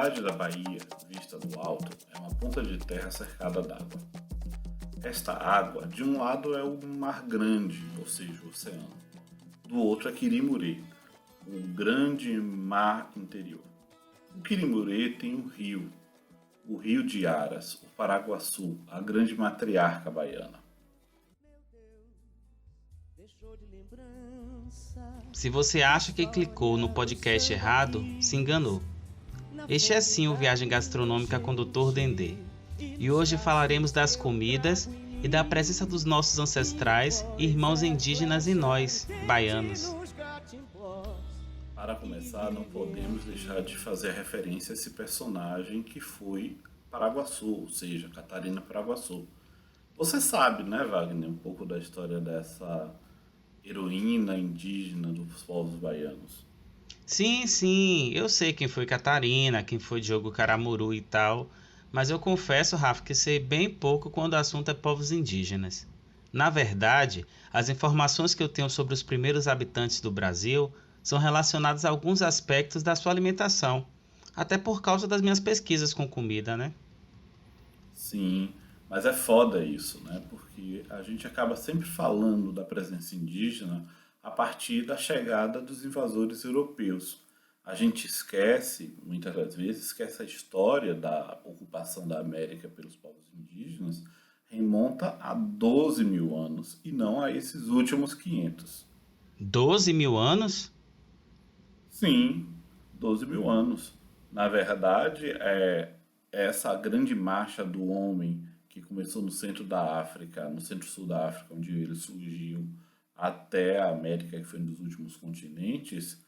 cidade da Bahia, vista do alto, é uma ponta de terra cercada d'água. Esta água, de um lado é o Mar Grande, ou seja, o oceano. Do outro é Quirimurê, o grande mar interior. O Quirimurê tem um rio, o Rio de Aras, o Paraguaçu, a grande matriarca baiana. Se você acha que clicou no podcast errado, se enganou. Este é sim o Viagem Gastronômica com Dr. Dendê. E hoje falaremos das comidas e da presença dos nossos ancestrais e irmãos indígenas em nós, baianos. Para começar, não podemos deixar de fazer referência a esse personagem que foi Paraguaçu, ou seja, Catarina Paraguaçu. Você sabe, né, Wagner, um pouco da história dessa heroína indígena dos povos baianos? Sim, eu sei quem foi Catarina, quem foi Diogo Caramuru e tal, mas eu confesso, Rafa, que sei bem pouco quando o assunto é povos indígenas. Na verdade, as informações que eu tenho sobre os primeiros habitantes do Brasil são relacionadas a alguns aspectos da sua alimentação, até por causa das minhas pesquisas com comida, né? Sim, mas é foda isso, né? Porque a gente acaba sempre falando da presença indígena a partir da chegada dos invasores europeus. A gente esquece, muitas das vezes, esquece a história da ocupação da América pelos povos indígenas, remonta a 12 mil anos e não a esses últimos 500. 12 mil anos? Sim, 12 mil anos. Na verdade, essa grande marcha do homem que começou no centro da África, no centro-sul da África, onde ele surgiu, até a América, que foi um dos últimos continentes,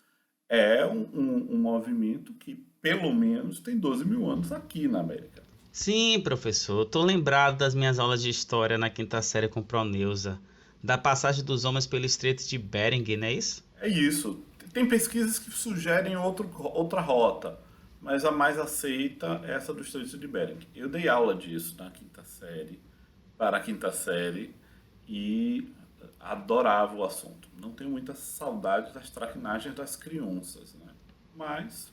é um movimento que pelo menos tem 12 mil anos aqui na América. Sim, professor, estou lembrado das minhas aulas de história na quinta série com Proneusa, da passagem dos homens pelo Estreito de Bering, não é isso? É isso. Tem pesquisas que sugerem outra rota, mas a mais aceita é essa do Estreito de Bering. Eu dei aula disso na quinta série, para a quinta série, e adorava o assunto. Não tenho muita saudade das traquinagens das crianças, né? Mas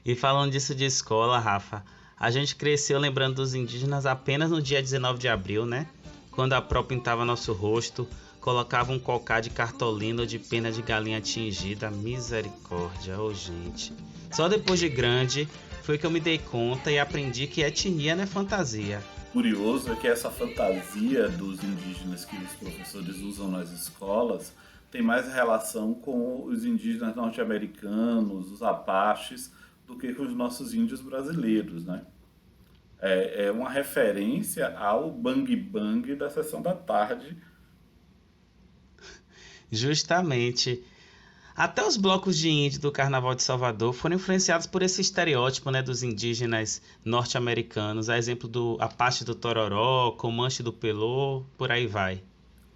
E falando disso de escola, Rafa, a gente cresceu lembrando dos indígenas apenas no dia 19 de abril, né? Quando a pró pintava nosso rosto, colocava um cocá de cartolina ou de pena de galinha tingida. Misericórdia, ô gente. Só depois de grande foi que eu me dei conta e aprendi que etnia não é fantasia. curioso é que essa fantasia dos indígenas que os professores usam nas escolas tem mais relação com os indígenas norte-americanos, os apaches, do que com os nossos índios brasileiros, né? É uma referência ao bang bang da sessão da tarde. Justamente. Até os blocos de índio do Carnaval de Salvador foram influenciados por esse estereótipo, né, dos indígenas norte-americanos, a exemplo do Apache do Tororó, Comanche do Pelô, por aí vai.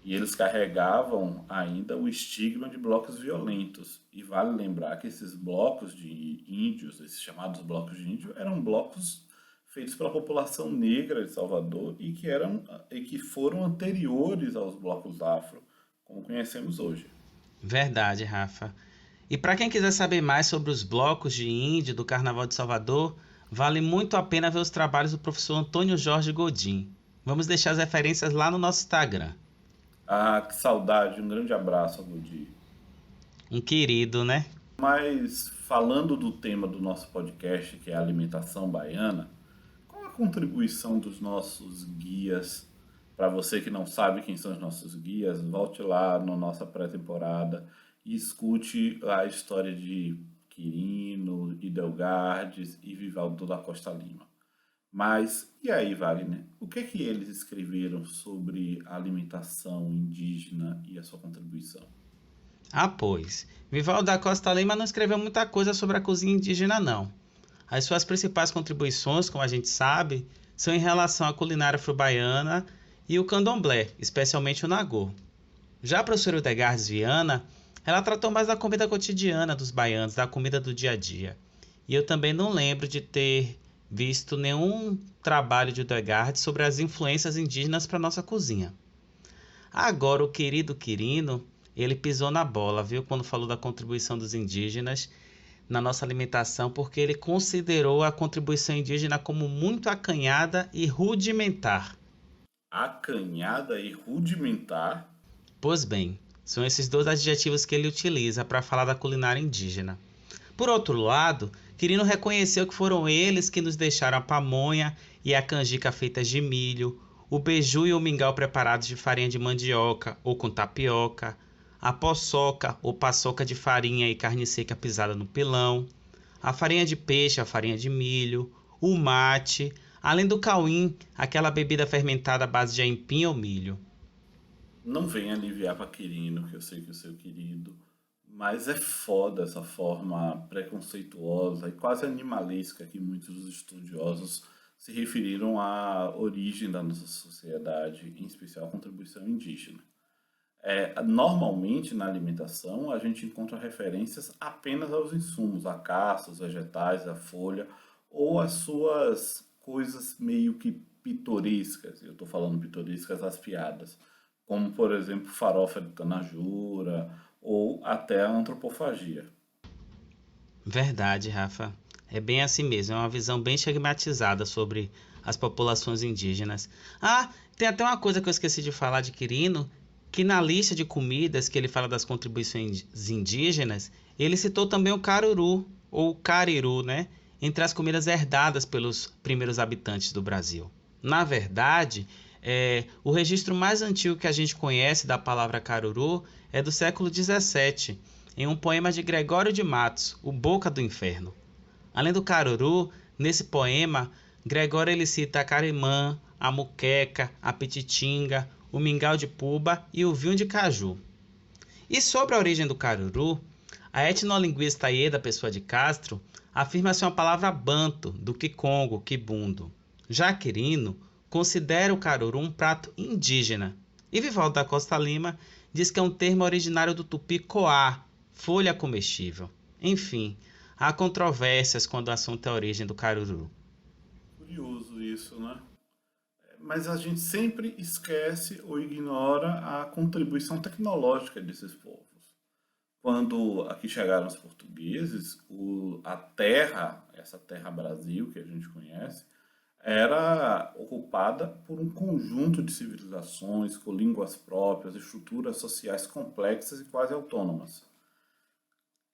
E eles carregavam ainda o estigma de blocos violentos. E vale lembrar que esses blocos de índios, esses chamados blocos de índio, eram blocos feitos pela população negra de Salvador e que foram anteriores aos blocos afro, como conhecemos hoje. Verdade, Rafa. E para quem quiser saber mais sobre os blocos de índio do Carnaval de Salvador, vale muito a pena ver os trabalhos do professor Antônio Jorge Godin. Vamos deixar as referências lá no nosso Instagram. Ah, que saudade! Um grande abraço, Agudi. Um querido, né? Mas falando do tema do nosso podcast, que é a alimentação baiana, qual a contribuição dos nossos guias? Para você que não sabe quem são os nossos guias, volte lá na nossa pré-temporada e escute a história de Quirino, Idelgardes e Vivaldo da Costa Lima. Mas, e aí, Wagner? O que é que eles escreveram sobre a alimentação indígena e a sua contribuição? Ah, pois. Vivaldo da Costa Lima não escreveu muita coisa sobre a cozinha indígena, não. As suas principais contribuições, como a gente sabe, são em relação à culinária afro-baiana e o candomblé, especialmente o nagô. Já a professora Hildegardes Viana, ela tratou mais da comida cotidiana dos baianos, da comida do dia a dia. E eu também não lembro de ter visto nenhum trabalho de Hildegardes sobre as influências indígenas para nossa cozinha. Agora, o querido Quirino, ele pisou na bola, viu, quando falou da contribuição dos indígenas na nossa alimentação porque ele considerou a contribuição indígena como muito acanhada e rudimentar. Acanhada e rudimentar? Pois bem, são esses dois adjetivos que ele utiliza para falar da culinária indígena. Por outro lado, Quirino reconheceu que foram eles que nos deixaram a pamonha e a canjica feitas de milho, o beiju e o mingau preparados de farinha de mandioca ou com tapioca, a paçoca ou paçoca de farinha e carne seca pisada no pilão, a farinha de peixe, a farinha de milho, o mate, além do cauim, aquela bebida fermentada à base de aipim ou milho. Não vem aliviar para Quirino, que eu sei que é o seu querido, mas é foda essa forma preconceituosa e quase animalesca que muitos estudiosos se referiram à origem da nossa sociedade, em especial a contribuição indígena. Normalmente na alimentação a gente encontra referências apenas aos insumos, a caça, os vegetais, a folha, ou as suas coisas meio que pitorescas. Eu estou falando pitorescas as piadas, como por exemplo farofa de tanajura ou até a antropofagia. Verdade, Rafa. É bem assim mesmo, é uma visão bem estigmatizada sobre as populações indígenas. Ah, tem até uma coisa que eu esqueci de falar de Quirino, que na lista de comidas que ele fala das contribuições indígenas, ele citou também o caruru, ou cariru, né? Entre as comidas herdadas pelos primeiros habitantes do Brasil. Na verdade, o registro mais antigo que a gente conhece da palavra caruru é do século XVII, em um poema de Gregório de Matos, O Boca do Inferno. Além do caruru, nesse poema, Gregório ele cita a carimã, a muqueca, a pititinga, o mingau de puba e o vinho de caju. E sobre a origem do caruru, a etnolinguista Ieda Pessoa de Castro afirma ser uma palavra banto, do Kikongo, Kibundo. Já Quirino considera o caruru um prato indígena. E Vivaldo da Costa Lima diz que é um termo originário do tupi coá, folha comestível. Enfim, há controvérsias quando o assunto é a origem do caruru. Curioso isso, né? Mas a gente sempre esquece ou ignora a contribuição tecnológica desses povos. Quando aqui chegaram os portugueses, a terra, essa terra Brasil que a gente conhece, era ocupada por um conjunto de civilizações com línguas próprias, estruturas sociais complexas e quase autônomas.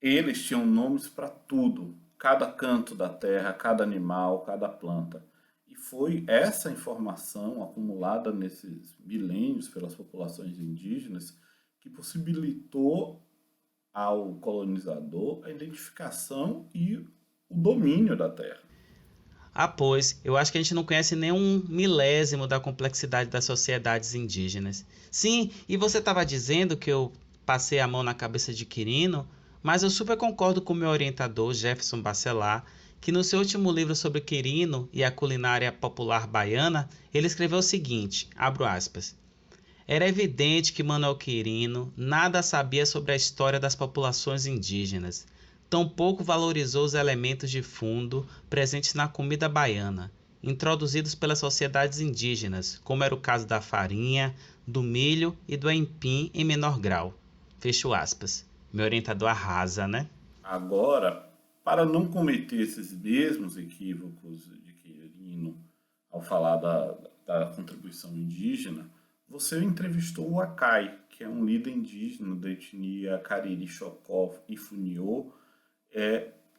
Eles tinham nomes para tudo, cada canto da terra, cada animal, cada planta. E foi essa informação acumulada nesses milênios pelas populações indígenas que possibilitou ao colonizador a identificação e o domínio da terra. Ah, pois, eu acho que a gente não conhece nem um milésimo da complexidade das sociedades indígenas. Sim, e você estava dizendo que eu passei a mão na cabeça de Quirino, mas eu super concordo com o meu orientador, Jefferson Bacelar, que no seu último livro sobre Quirino e a culinária popular baiana, ele escreveu o seguinte, abro aspas, era evidente que Manuel Quirino nada sabia sobre a história das populações indígenas, tampouco valorizou os elementos de fundo presentes na comida baiana, introduzidos pelas sociedades indígenas, como era o caso da farinha, do milho e do aipim em menor grau. Fecho aspas. Meu orientador arrasa, né? Agora, para não cometer esses mesmos equívocos de Quirino ao falar da contribuição indígena, você entrevistou o Acai, que é um líder indígena da etnia Cariri Xocó e Funiô,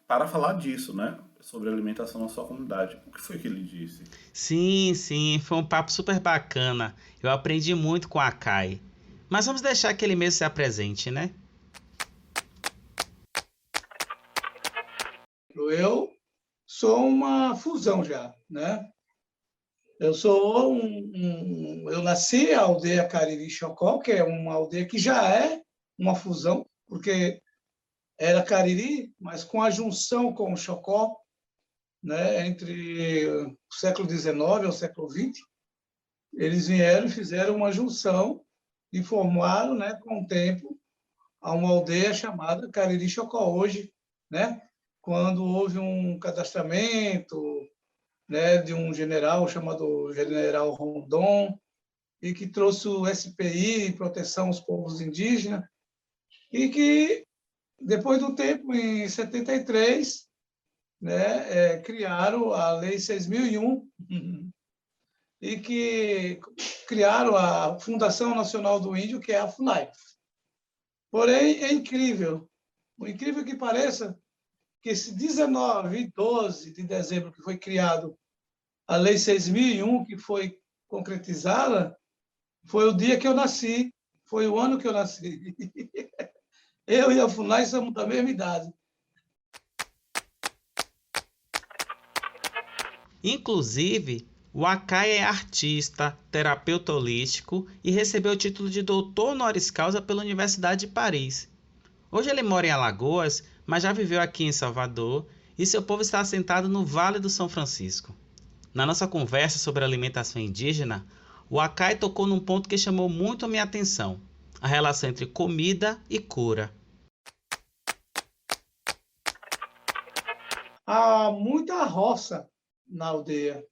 para falar disso, né? Sobre a alimentação na sua comunidade. O que foi que ele disse? Sim, foi um papo super bacana. Eu aprendi muito com a Kai. Mas vamos deixar que ele mesmo se apresente, né? Eu sou uma fusão já, né? Eu nasci na aldeia Cariri Chocó, que é uma aldeia que já é uma fusão, porque era Cariri, mas com a junção com o Chocó, né, entre o século XIX e o século XX, eles vieram e fizeram uma junção e formaram, né, com o tempo, uma aldeia chamada Cariri Chocó hoje, né, quando houve um cadastramento, né, de um general chamado General Rondon, e que trouxe o SPI, Proteção aos Povos Indígenas, e que depois do tempo, em 73, né, criaram a Lei 6.001 e que criaram a Fundação Nacional do Índio, que é a FUNAI. Porém, é incrível, o incrível que pareça, que esse 19 e 12 de dezembro que foi criado a Lei 6.001, que foi concretizada, foi o dia que eu nasci, foi o ano que eu nasci. Eu e a FUNAI somos da mesma idade. Inclusive, o Akai é artista, terapeuta holístico e recebeu o título de doutor honoris causa pela Universidade de Paris. Hoje ele mora em Alagoas, mas já viveu aqui em Salvador e seu povo está assentado no Vale do São Francisco. Na nossa conversa sobre alimentação indígena, o Akai tocou num ponto que chamou muito a minha atenção: a relação entre comida e cura. Há muita roça na aldeia.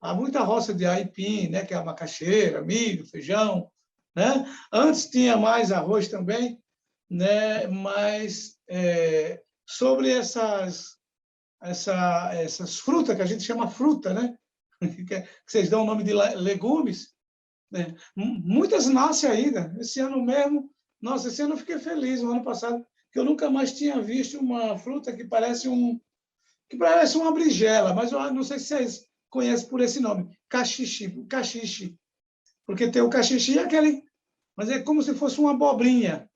Há muita roça de aipim, né, que é a macaxeira, milho, feijão, né? Antes tinha mais arroz também, né? Mas sobre essas frutas que a gente chama fruta, né? Que vocês dão o nome de legumes, né? Muitas nascem ainda. Esse ano mesmo, nossa, esse ano eu fiquei feliz, no ano passado, que eu nunca mais tinha visto uma fruta que parece uma berinjela, mas eu não sei se vocês conhecem por esse nome, caxixe, porque tem o caxixe aquele, mas é como se fosse uma abobrinha.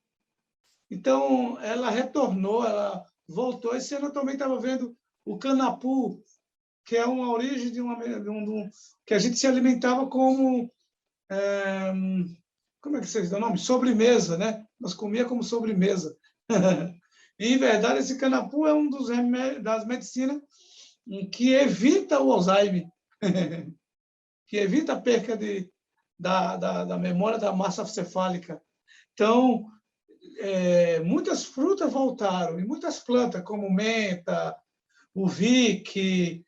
Então, ela retornou, ela voltou. Esse ano eu também estava vendo o canapu, que é uma origem que a gente se alimentava como como é que vocês dão o nome? Sobremesa, né? Nós comia como sobremesa. E, em verdade, esse canapu é um dos remédios das medicinas que evita o Alzheimer, que evita a perca da memória da massa cefálica. Então, muitas frutas voltaram, e muitas plantas, como menta, o vique,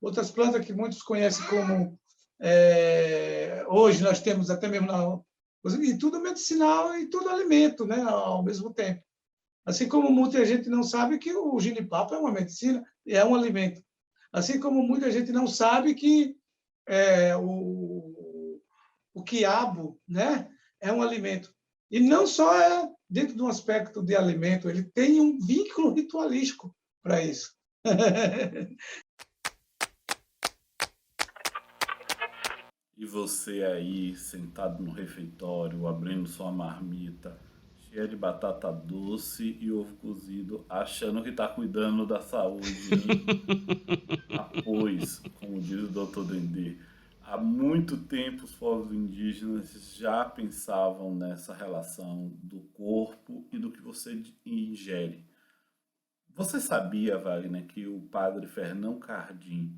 outras plantas que muitos conhecem como... hoje nós temos até mesmo... e tudo medicinal e tudo alimento, né, ao mesmo tempo. Assim como muita gente não sabe que o jenipapo é uma medicina e é um alimento. Assim como muita gente não sabe que o quiabo, né, é um alimento. E não só é dentro de um aspecto de alimento, ele tem um vínculo ritualístico para isso. E você aí, sentado no refeitório, abrindo sua marmita, cheia de batata doce e ovo cozido, achando que está cuidando da saúde, hein? Pois, como diz o Dr. Dendê, há muito tempo os povos indígenas já pensavam nessa relação do corpo e do que você ingere. Você sabia, Wagner, que o padre Fernão Cardim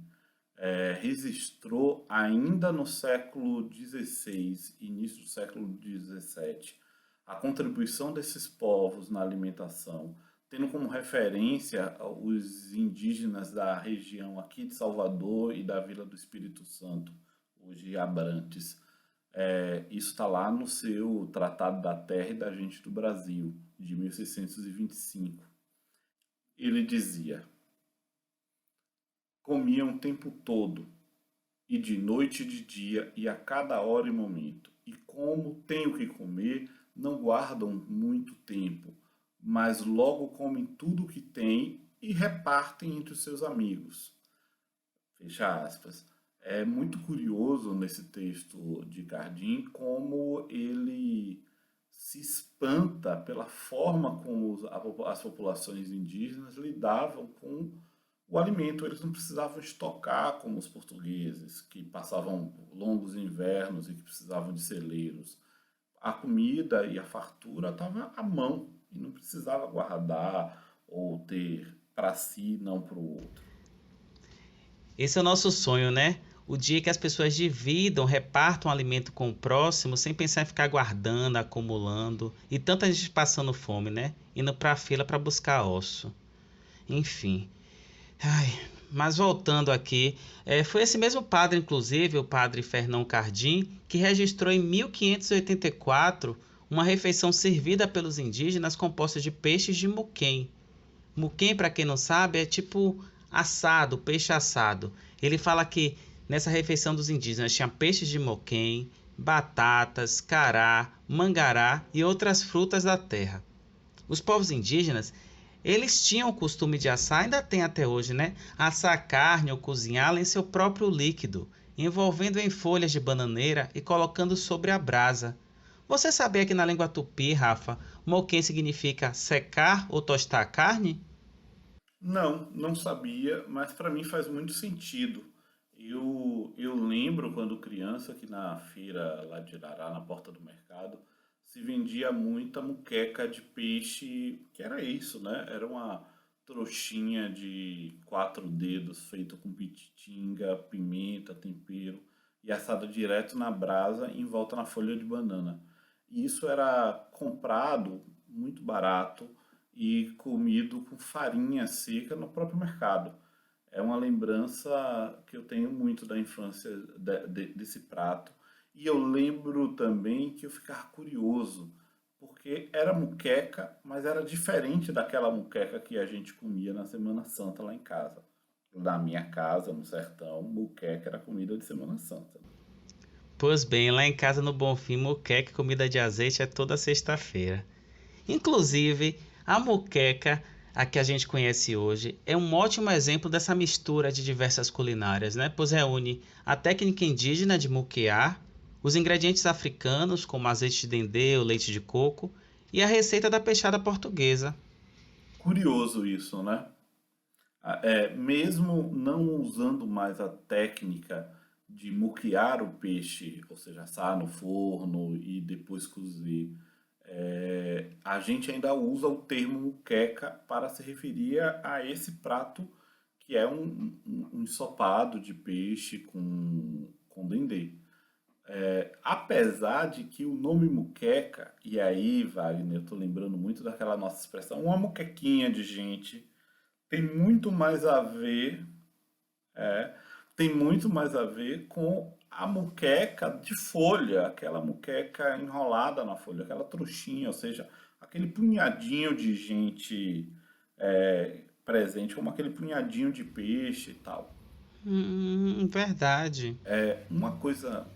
registrou ainda no século XVI, início do século XVII, a contribuição desses povos na alimentação, tendo como referência os indígenas da região aqui de Salvador e da Vila do Espírito Santo, hoje Abrantes. Isso está lá no seu Tratado da Terra e da Gente do Brasil, de 1625. Ele dizia: comiam o tempo todo, e de noite e de dia, e a cada hora e momento. E como têm o que comer, não guardam muito tempo, mas logo comem tudo o que têm e repartem entre os seus amigos. Fecha aspas. É muito curioso nesse texto de Cardim como ele se espanta pela forma como as populações indígenas lidavam com o alimento. Eles não precisavam estocar como os portugueses, que passavam longos invernos e que precisavam de celeiros. A comida e a fartura estavam à mão e não precisava guardar ou ter para si, não para o outro. Esse é o nosso sonho, né? O dia que as pessoas dividam, repartam o alimento com o próximo, sem pensar em ficar guardando, acumulando. E tanta gente passando fome, né? Indo para a fila para buscar osso. Enfim. Mas voltando aqui, foi esse mesmo padre, inclusive, o padre Fernão Cardim, que registrou em 1584 uma refeição servida pelos indígenas composta de peixes de muquem. Muquem, para quem não sabe, é tipo assado, peixe assado. Ele fala que nessa refeição dos indígenas tinha peixes de muquem, batatas, cará, mangará e outras frutas da terra. Os povos indígenas, eles tinham o costume de assar, ainda tem até hoje, né? Assar carne ou cozinhá-la em seu próprio líquido, envolvendo em folhas de bananeira e colocando sobre a brasa. Você sabia que na língua tupi, Rafa, moquém significa secar ou tostar a carne? Não, não sabia, mas para mim faz muito sentido. Eu lembro quando criança que na feira lá de Irará, na porta do mercado, se vendia muita muqueca de peixe, que era isso, né? Era uma trouxinha de 4 dedos feita com pititinga, pimenta, tempero e assada direto na brasa em volta na folha de banana. E isso era comprado muito barato e comido com farinha seca no próprio mercado. É uma lembrança que eu tenho muito da infância desse prato. E eu lembro também que eu ficava curioso, porque era muqueca, mas era diferente daquela muqueca que a gente comia na Semana Santa lá em casa. Na minha casa, no sertão, muqueca era comida de Semana Santa. Pois bem, lá em casa no Bonfim, moqueca e comida de azeite é toda sexta-feira. Inclusive, a moqueca, a que a gente conhece hoje, é um ótimo exemplo dessa mistura de diversas culinárias, né? Pois reúne a técnica indígena de muquear, os ingredientes africanos, como azeite de dendê ou leite de coco, e a receita da peixada portuguesa. Curioso isso, né? Mesmo não usando mais a técnica de muquear o peixe, ou seja, assar no forno e depois cozer, a gente ainda usa o termo muqueca para se referir a esse prato que é um ensopado de peixe com dendê. Apesar de que o nome muqueca, e aí, Wagner, eu tô lembrando muito daquela nossa expressão, uma muquequinha de gente, tem muito mais a ver, é, tem muito mais a ver com a muqueca de folha, aquela muqueca enrolada na folha, aquela trouxinha, ou seja, aquele punhadinho de gente presente, como aquele punhadinho de peixe e tal. Verdade. Uma coisa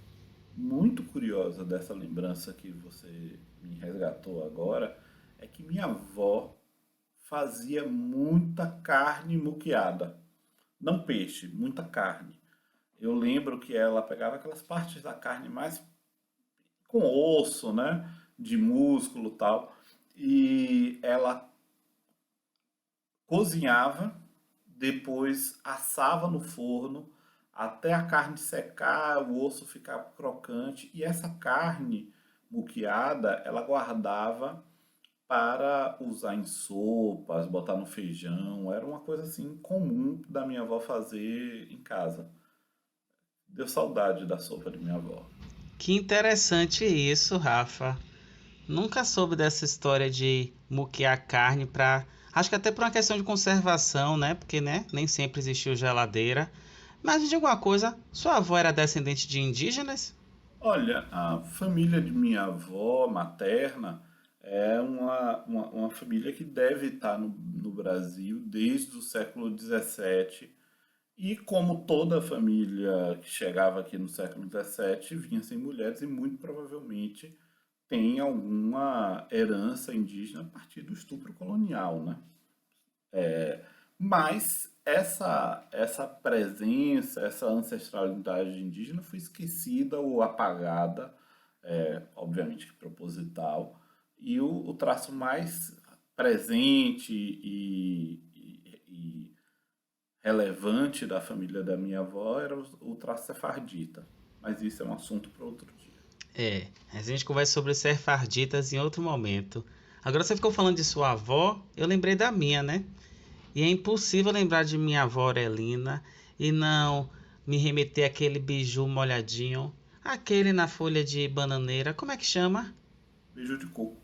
muito curiosa dessa lembrança que você me resgatou agora é que minha avó fazia muita carne muqueada. Não peixe, muita carne. Eu lembro que ela pegava aquelas partes da carne mais com osso, né? De músculo e tal. E ela cozinhava, depois assava no forno até a carne secar, o osso ficar crocante. E essa carne muqueada, ela guardava para usar em sopas, botar no feijão. Era uma coisa assim comum da minha avó fazer em casa. Deu saudade da sopa de minha avó. Que interessante isso, Rafa. Nunca soube dessa história de muquear carne para. Acho que até por uma questão de conservação, né? Porque, né? Nem sempre existiu geladeira. Mas me diga uma coisa: sua avó era descendente de indígenas? Olha, a família de minha avó materna é uma família que deve estar no Brasil desde o século XVII. E como toda família que chegava aqui no século XVII vinha sem mulheres e muito provavelmente tem alguma herança indígena a partir do estupro colonial, né? Mas essa presença, essa ancestralidade indígena foi esquecida ou apagada, obviamente que proposital, e o traço mais presente e relevante da família da minha avó era o traço sefardita. Mas isso é um assunto para outro dia. A gente conversa sobre os sefarditas em outro momento. Agora você ficou falando de sua avó, eu lembrei da minha, né? E é impossível lembrar de minha avó Aurelina e não me remeter àquele biju molhadinho, aquele na folha de bananeira, como é que chama? Beijo de coco.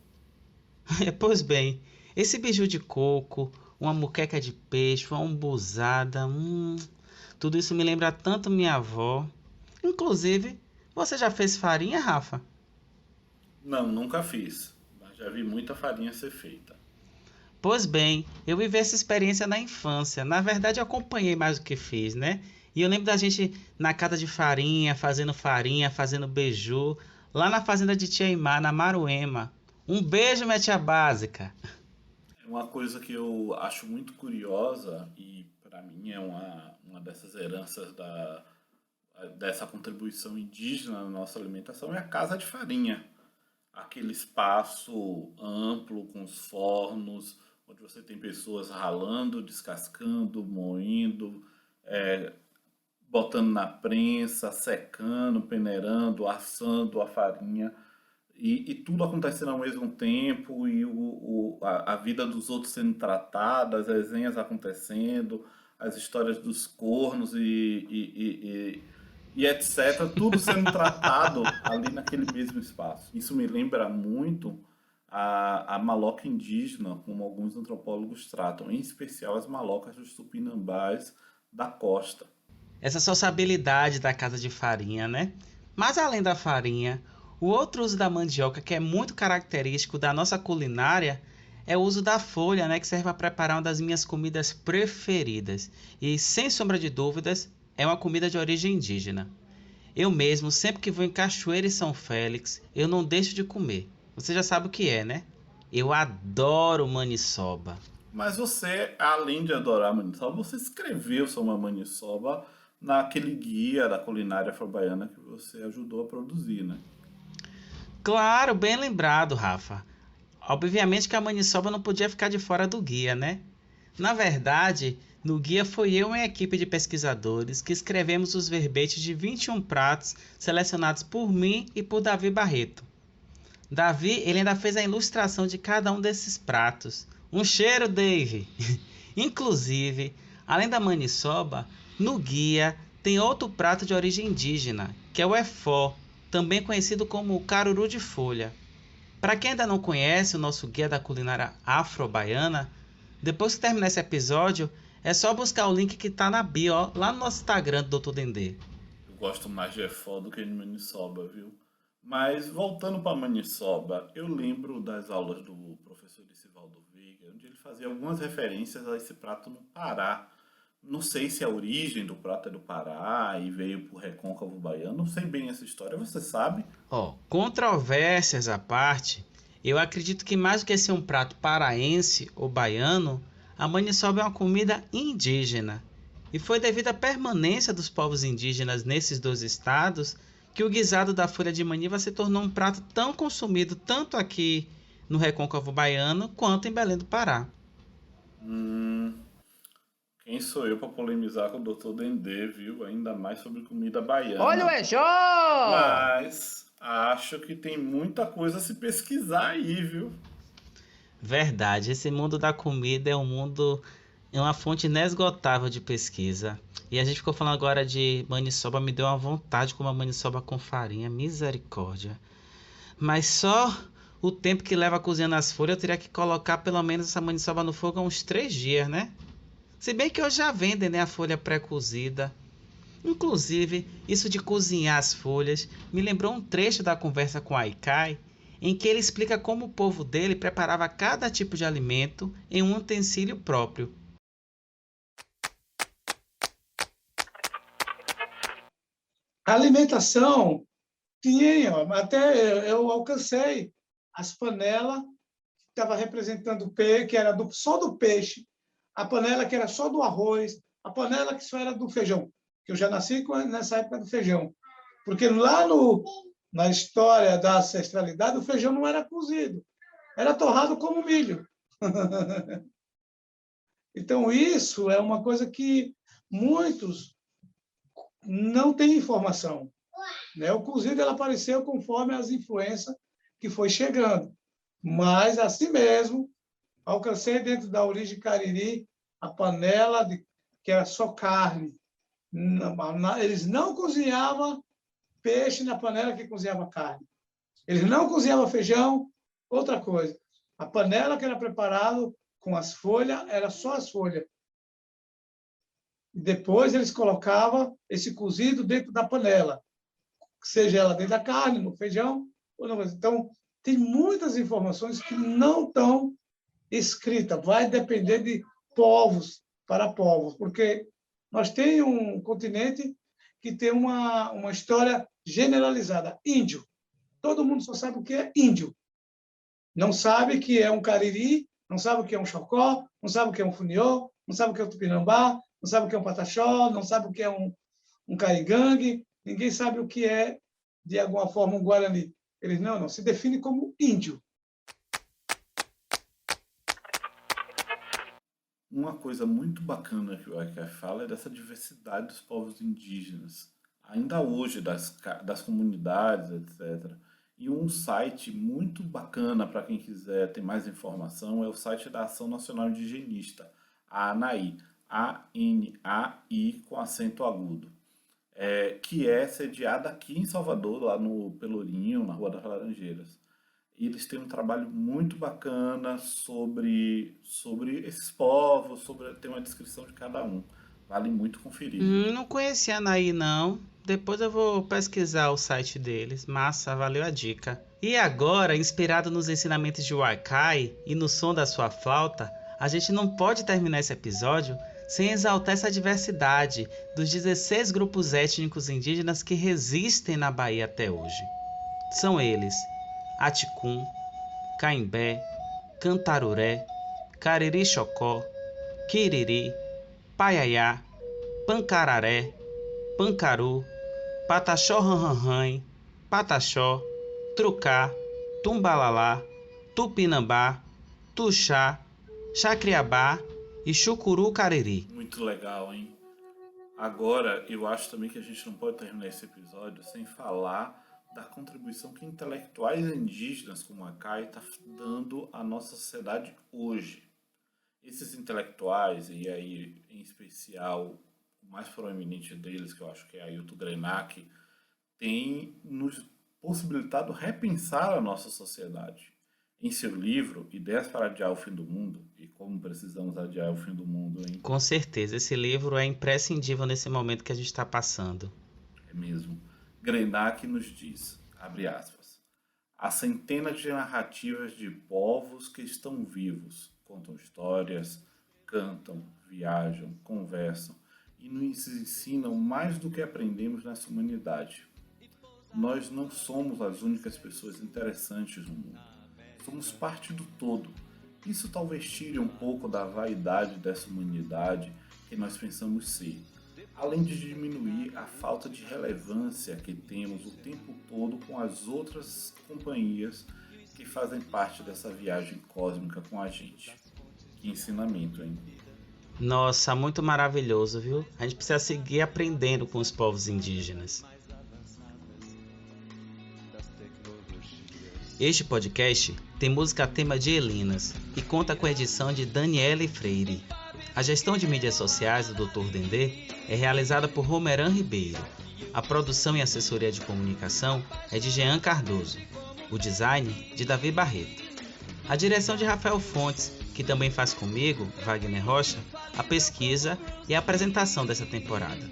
Pois bem, esse biju de coco, uma moqueca de peixe, uma umbuzada, tudo isso me lembra tanto minha avó. Inclusive, você já fez farinha, Rafa? Não, nunca fiz, mas já vi muita farinha ser feita. Pois bem, eu vivi essa experiência na infância. Na verdade, eu acompanhei mais do que fiz, né? E eu lembro da gente na casa de farinha, fazendo beiju, lá na fazenda de Tia Imá, na Maruema. Um beijo, minha tia básica. É uma coisa que eu acho muito curiosa e para mim é uma dessas heranças dessa contribuição indígena na nossa alimentação é a casa de farinha. Aquele espaço amplo com os fornos, onde você tem pessoas ralando, descascando, moendo, botando na prensa, secando, peneirando, assando a farinha. E tudo acontecendo ao mesmo tempo, e a vida dos outros sendo tratada, as resenhas acontecendo, as histórias dos cornos e etc. Tudo sendo tratado ali naquele mesmo espaço. Isso me lembra muito a maloca indígena, como alguns antropólogos tratam, em especial as malocas dos tupinambás da costa. Essa sociabilidade da casa de farinha, né? Mas além da farinha, o outro uso da mandioca que é muito característico da nossa culinária é o uso da folha, né, que serve para preparar uma das minhas comidas preferidas. E sem sombra de dúvidas, é uma comida de origem indígena. Eu mesmo, sempre que vou em Cachoeira e São Félix, eu não deixo de comer. Você já sabe o que é, né? Eu adoro maniçoba. Mas você, além de adorar a maniçoba, você escreveu sobre a maniçoba naquele guia da culinária afro-baiana que você ajudou a produzir, né? Claro, bem lembrado, Rafa. Obviamente que a maniçoba não podia ficar de fora do guia, né? Na verdade, no guia foi eu e uma equipe de pesquisadores que escrevemos os verbetes de 21 pratos selecionados por mim e por Davi Barreto. Davi, ele ainda fez a ilustração de cada um desses pratos. Um cheiro, Dave! Inclusive, além da maniçoba, no guia tem outro prato de origem indígena, que é o efó, também conhecido como o caruru de folha. Para quem ainda não conhece o nosso guia da culinária afro-baiana, depois que terminar esse episódio, é só buscar o link que está na bio, ó, lá no nosso Instagram do Dr. Dendê. Eu gosto mais de efó do que de maniçoba, viu? Mas voltando para maniçoba, eu lembro das aulas do professor Dicivaldo Veiga, onde ele fazia algumas referências a esse prato no Pará. Não sei se a origem do prato é do Pará e veio por Recôncavo Baiano, não sei bem essa história, você sabe? Ó, controvérsias à parte, eu acredito que mais do que ser um prato paraense ou baiano, a maniçoba é uma comida indígena. E foi devido à permanência dos povos indígenas nesses dois estados que o guisado da folha de maniva se tornou um prato tão consumido tanto aqui no Recôncavo Baiano quanto em Belém do Pará. Hum, quem sou eu para polemizar com o Dr. Dendê, viu? Ainda mais sobre comida baiana. Mas acho que tem muita coisa a se pesquisar aí, viu? Verdade, esse mundo da comida é um mundo, é uma fonte inesgotável de pesquisa. E a gente ficou falando agora de maniçoba, me deu uma vontade de comer maniçoba com farinha, misericórdia. Mas só o tempo que leva cozinhando as folhas, eu teria que colocar pelo menos essa maniçoba no fogo há uns 3 dias, né? Se bem que hoje já vendem, né, a folha pré-cozida. Inclusive, isso de cozinhar as folhas me lembrou um trecho da conversa com Aikai, em que ele explica como o povo dele preparava cada tipo de alimento em um utensílio próprio. A alimentação tinha, até eu alcancei as panelas que estava representando o peixe, que era só do peixe, a panela que era só do arroz, a panela que só era do feijão, que eu já nasci nessa época do feijão. Porque lá na história da ancestralidade, o feijão não era cozido, era torrado como milho. Então, isso é uma coisa que muitos não têm informação. Né? O cozido ela apareceu conforme as influências que foi chegando. Mas, assim mesmo, alcancei dentro da origem cariri a panela que era só carne. Eles não cozinhavam peixe na panela que cozinhava carne. Eles não cozinhavam feijão, outra coisa. A panela que era preparada com as folhas, era só as folhas. Depois eles colocavam esse cozido dentro da panela, seja ela dentro da carne, no feijão, ou não. Então, tem muitas informações que não estão escritas. Vai depender de povos para povos, porque nós temos um continente que tem uma história generalizada. Índio. Todo mundo só sabe o que é índio. Não sabe que é um cariri, não sabe o que é um xocó, não sabe o que é um funiô, não sabe o que é um tupinambá, não sabe o que é um pataxó, não sabe o que é um carigangue, ninguém sabe o que é, de alguma forma, um guarani. Eles não, se define como índio. Uma coisa muito bacana que o ICAF fala é dessa diversidade dos povos indígenas, ainda hoje, das comunidades, etc. E um site muito bacana para quem quiser ter mais informação é o site da Ação Nacional Indigenista, a ANAI, A-N-A-I com acento agudo, que é sediada aqui em Salvador, lá no Pelourinho, na Rua das Laranjeiras. E eles têm um trabalho muito bacana sobre esses povos, tem uma descrição de cada um. Vale muito conferir. Não conhecia a Anaí, não. Depois eu vou pesquisar o site deles. Massa, valeu a dica. E agora, inspirado nos ensinamentos de Waikai e no som da sua flauta, a gente não pode terminar esse episódio sem exaltar essa diversidade dos 16 grupos étnicos indígenas que resistem na Bahia até hoje. São eles: Aticum, Caimbé, Cantaruré, Cariri-Xocó, Quiriri, Paiaiá, Pancararé, Pancaru, Pataxó-Ranranrãe, Pataxó, Trucá, Tumbalalá, Tupinambá, Tuxá, Chacriabá e Chucuru-Cariri. Muito legal, hein? Agora, eu acho também que a gente não pode terminar esse episódio sem falar da contribuição que intelectuais indígenas como a CAI está dando à nossa sociedade hoje. Esses intelectuais, e aí em especial o mais proeminente deles, que eu acho que é Ailton Krenak, tem nos possibilitado repensar a nossa sociedade. Em seu livro, Ideias para Adiar o Fim do Mundo, e como precisamos adiar o fim do mundo, hein? Com certeza, esse livro é imprescindível nesse momento que a gente está passando. É mesmo. Krenak nos diz, abre aspas, há centenas de narrativas de povos que estão vivos, contam histórias, cantam, viajam, conversam e nos ensinam mais do que aprendemos nessa humanidade. Nós não somos as únicas pessoas interessantes no mundo. Somos parte do todo. Isso talvez tire um pouco da vaidade dessa humanidade que nós pensamos ser, além de diminuir a falta de relevância que temos o tempo todo com as outras companhias que fazem parte dessa viagem cósmica com a gente. Que ensinamento, hein? Nossa, muito maravilhoso, viu? A gente precisa seguir aprendendo com os povos indígenas. Este podcast tem música tema de Elinas e conta com a edição de Daniele Freire. A gestão de mídias sociais do Dr. Dendê é realizada por Romeran Ribeiro. A produção e assessoria de comunicação é de Jean Cardoso. O design de Davi Barreto. A direção de Rafael Fontes, que também faz comigo, Wagner Rocha, a pesquisa e a apresentação dessa temporada.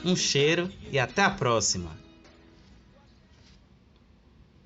Um cheiro e até a próxima!